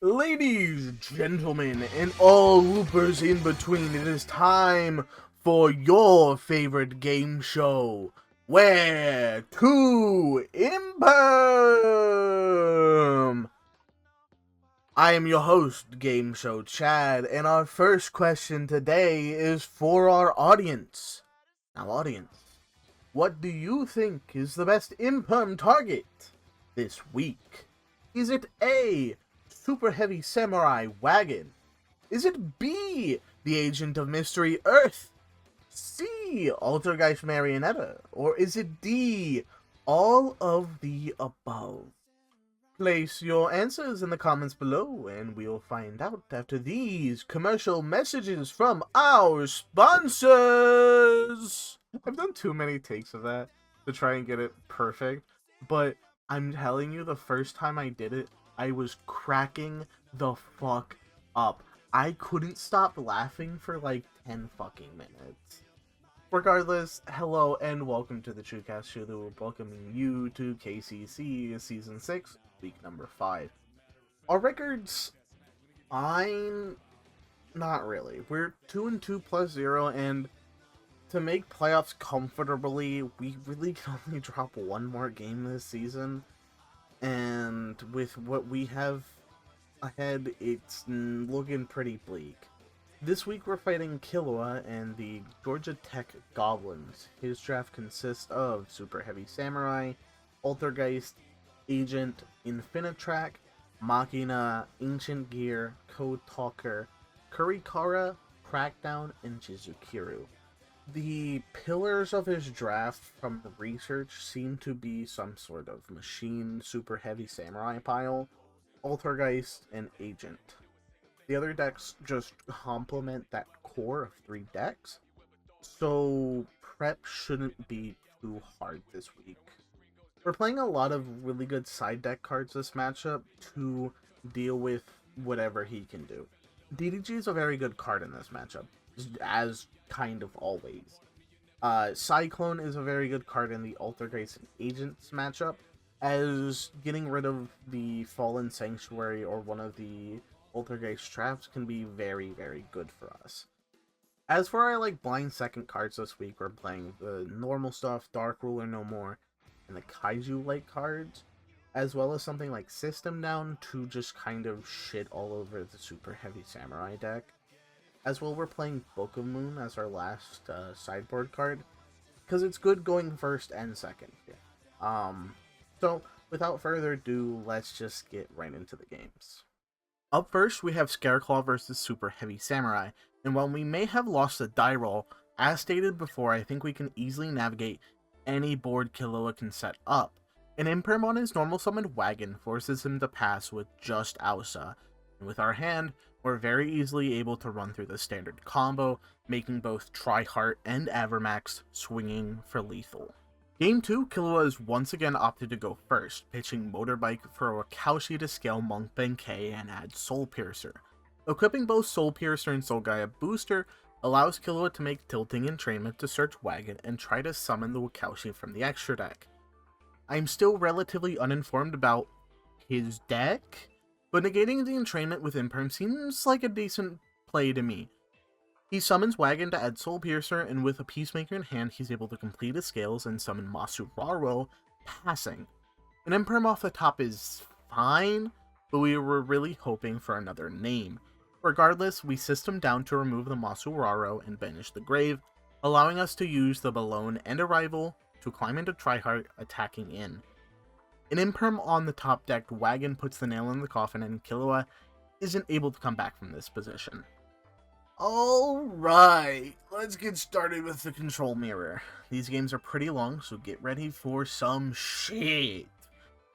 Ladies, gentlemen, and all loopers in between, it is time for your favorite game show, Where to Imperm! I am your host, Game Show Chad, and our first question today is for our audience. Now, audience, what do you think is the best Imperm target this week? Is it A, Superheavy Samurai Wagon? Is it B, the Agent of Mystery Earth? C, Altergeist Marionetta? Or is it D, all of the above? Place your answers in the comments below, and we'll find out after these commercial messages from our sponsors! I've done too many takes of that to try and get it perfect, but I'm telling you, the first time I did it, I was cracking the fuck up. I couldn't stop laughing for like 10 fucking minutes. Regardless, hello and welcome to the Chucast show that will welcoming you to KCC Season 6, week number 5. Our records, I'm not really. We're 2-2 plus 0, and to make playoffs comfortably, we really can only drop one more game this season. And with what we have ahead, it's looking pretty bleak. This week we're fighting Killua and the Georgia Tech Goblins. His draft consists of Superheavy Samurai, Altergeist, Agent, Infinitrack, Machina, Ancient Gear, Code Talker, Kurikara, Crackdown, and Jizukiru. The pillars of his draft from research seem to be some sort of machine, super heavy samurai pile, Altergeist, and Agent. The other decks just complement that core of 3 decks, so prep shouldn't be too hard this week. We're playing a lot of really good side deck cards this matchup to deal with whatever he can do. DDG is a very good card in this matchup, as kind of always. Cyclone is a very good card in the Altergeist and Agents matchup, as getting rid of the Fallen Sanctuary or one of the Altergeist traps can be very, very good for us. As for our blind second cards this week, we're playing the normal stuff, Dark Ruler No More, and the Kaiju-like cards, as well as something like System Down to just kind of shit all over the Super Heavy Samurai deck. As well, we're playing Book of Moon as our last sideboard card, because it's good going first and second. So, without further ado, let's just get right into the games. Up first, we have Scareclaw versus Super Heavy Samurai, and while we may have lost the die roll, as stated before, I think we can easily navigate any board Killua can set up. An Imperm on his normal summoned wagon forces him to pass with just Ausa, and with our hand, we're very easily able to run through the standard combo, making both Triheart and Avermax swinging for lethal. Game 2, Killua is once again opted to go first, pitching Motorbike for a Wakaushi to scale Monk Benkei and add Soul Piercer. Equipping both Soul Piercer and Soul Gaia Booster allows Killua to make Tilting Entrainment to search Wagon and try to summon the Wakaushi from the extra deck. I'm still relatively uninformed about his deck, but negating the entrainment with Imperm seems like a decent play to me. He summons Wagon to add Soul Piercer, and with a Peacemaker in hand, he's able to complete his scales and summon Masuraro, passing. An Imperm off the top is fine, but we were really hoping for another name. Regardless, we system down to remove the Masuraro and banish the grave, allowing us to use the Balone and Arrival to climb into Triheart, attacking in. An Imperm on the top decked Wagon puts the nail in the coffin, and Killua isn't able to come back from this position. Alright, let's get started with the control mirror. These games are pretty long, so get ready for some shit.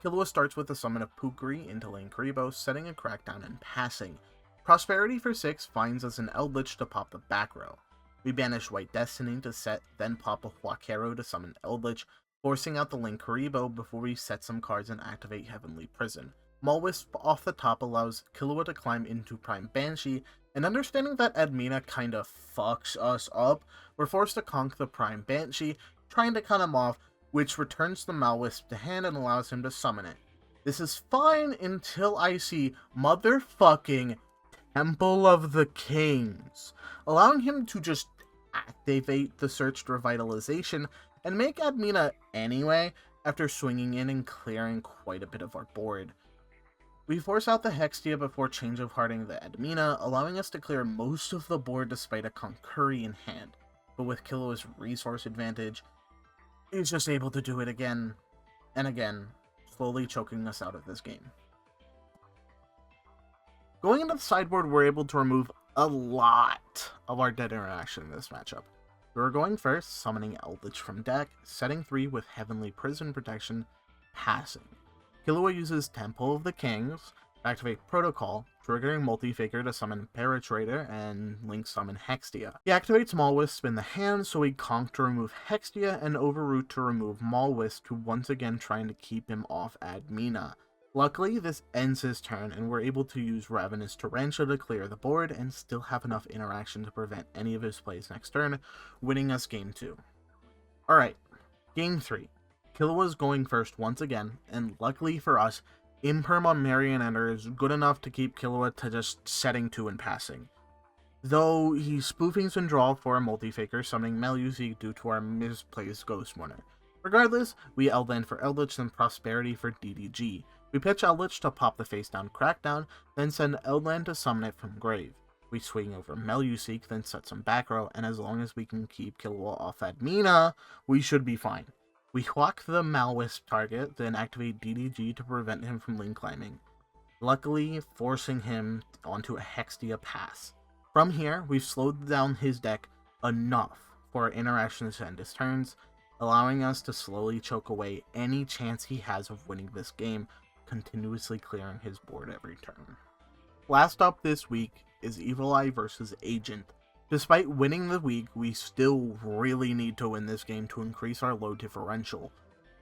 Killua starts with the summon of Pukri into lane Kuribo, setting a Crackdown and passing. Prosperity for 6 finds us an Eldlich to pop the back row. We banish White Destiny to set, then pop a Huaquero to summon Eldlich, forcing out the lane Kuribo before we set some cards and activate Heavenly Prison. Mulwisp off the top allows Killua to climb into Prime Banshee, and understanding that Admina kinda fucks us up, we're forced to conk the Prime Banshee, trying to cut him off, which returns the Mulwisp to hand and allows him to summon it. This is fine until I see motherfucking Temple of the Kings, allowing him to just activate the searched revitalization and make Admina anyway after swinging in and clearing quite a bit of our board. We force out the Hextia before change of hearting the Admina, allowing us to clear most of the board despite a Concurry in hand, but with Killua's resource advantage, he's just able to do it again and again, slowly choking us out of this game. Going into the sideboard, we're able to remove a lot of our dead interaction in this matchup. We were going first, summoning Eldlich from deck, setting 3 with Heavenly Prison Protection, passing. Killua uses Temple of the Kings to activate Protocol, triggering Multi-Faker to summon Paratrader and Link summon Hextia. He activates Maulwisp in the hand, so we conk to remove Hextia and Overroot to remove Maulwisp, to once again trying to keep him off Admina. Luckily, this ends his turn, and we're able to use Ravenous Torrential to clear the board and still have enough interaction to prevent any of his plays next turn, winning us Game 2. Alright, Game 3. Killua's going first once again, and luckily for us, Imperm on Marionetta is good enough to keep Killua to just setting 2 and passing. Though he's spoofing some draw for a Multi-Faker, summoning Melusi due to our misplaced Ghost Mourner. Regardless, we Eldland for Eldlich and Prosperity for DDG. We pitch Eldlich to pop the face down Crackdown, then send Eldland to summon it from grave. We swing over Melusi, then set some back row, and as long as we can keep Killua off Admina, we should be fine. We whack the Malwisp target, then activate DDG to prevent him from link climbing, luckily forcing him onto a Hextia pass. From here, we've slowed down his deck enough for our interactions to end his turns, allowing us to slowly choke away any chance he has of winning this game, continuously clearing his board every turn. Last up this week is Evil Eye versus Agent. Despite winning the week, we still really need to win this game to increase our low differential.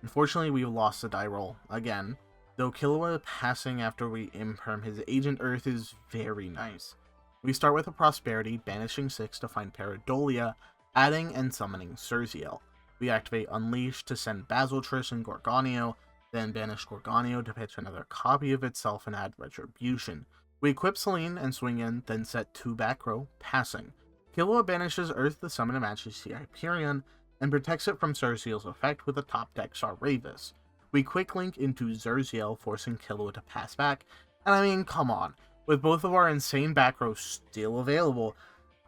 Unfortunately, we lost the die roll again, though Killua passing after we imperm his Agent Earth is very nice. We start with a Prosperity, banishing 6 to find Pareidolia, adding and summoning Surziel. We activate Unleash to send Basiltrish and Gorgonio, then banish Gorgonio to pitch another copy of itself and add Retribution. We equip Selene and swing in, then set 2 back row, passing. Killua banishes Earth to summon a Majesty Hyperion, and protects it from Surziel's effect with a top deck Sarravis. We quick link into Zurziel, forcing Killua to pass back, and I mean, come on, with both of our insane back rows still available,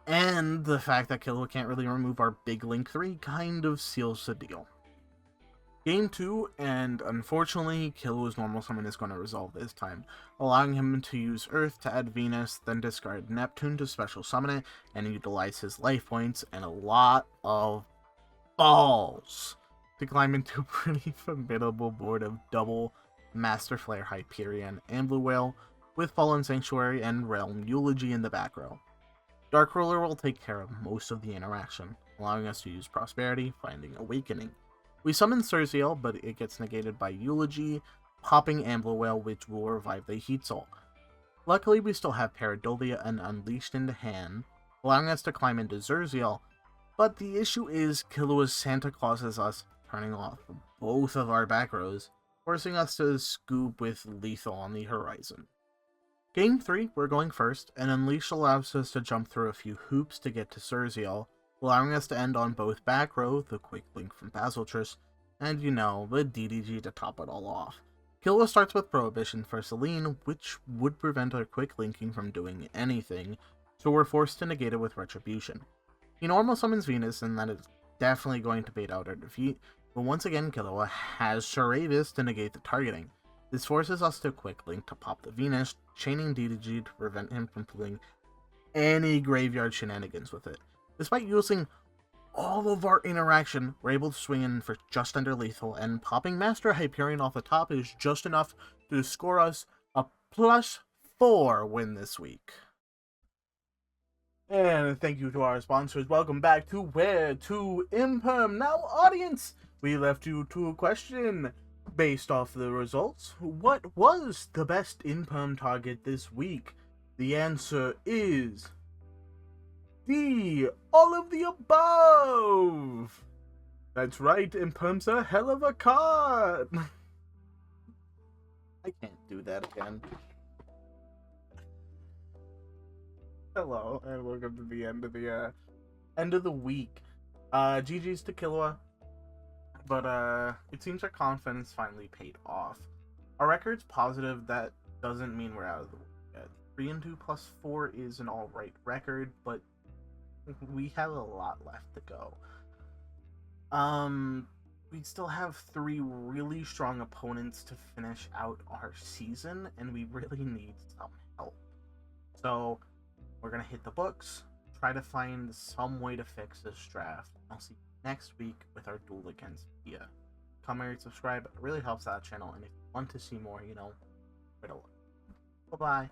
and the fact that Killua can't really remove our big link 3 kind of seals the deal. Game 2, and unfortunately, Killua's normal summon is going to resolve this time, allowing him to use Earth to add Venus, then discard Neptune to special summon it, and utilize his life points and a lot of balls to climb into a pretty formidable board of double Master Flare Hyperion and Blue Whale, with Fallen Sanctuary and Realm Eulogy in the back row. Dark Ruler will take care of most of the interaction, allowing us to use Prosperity, finding Awakening. We summon Surziel, but it gets negated by Eulogy, popping Ambler Whale, which will revive the Heat Soul. Luckily, we still have Pareidolia and Unleashed into hand, allowing us to climb into Zurziel, but the issue is Killua's Santa Clauses us, turning off both of our back rows, forcing us to scoop with Lethal on the horizon. Game 3, we're going first, and Unleash allows us to jump through a few hoops to get to Surziel, allowing us to end on both back row, the quick link from Basiltrish, and the DDG to top it all off. Killua starts with Prohibition for Selene, which would prevent our quick linking from doing anything, so we're forced to negate it with Retribution. He normal summons Venus, and that is definitely going to bait out our defeat, but once again Killua has Sarravis to negate the targeting. This forces us to quick link to pop the Venus, chaining DDG to prevent him from pulling any graveyard shenanigans with it. Despite using all of our interaction, we're able to swing in for just under lethal, and popping Master Hyperion off the top is just enough to score us a +4 win this week. And thank you to our sponsors. Welcome back to Where to Imperm. Now, audience, we left you to a question. Based off the results, what was the best Imperm target this week? The answer is D, all of the above. That's right, Imperm's a hell of a card. I can't do that again. Hello, and welcome to the end of the week. GG's to Killua, but it seems our confidence finally paid off. Our record's positive. That doesn't mean we're out of the woods yet. 3-2 plus 4 is an alright record, but we have a lot left to go. We still have 3 really strong opponents to finish out our season, and we really need some help. So we're gonna hit the books, try to find some way to fix this draft. I'll see you next week with our duel against Mia. Comment, subscribe, it really helps out the channel, and if you want to see more, you know, right along. Bye-bye.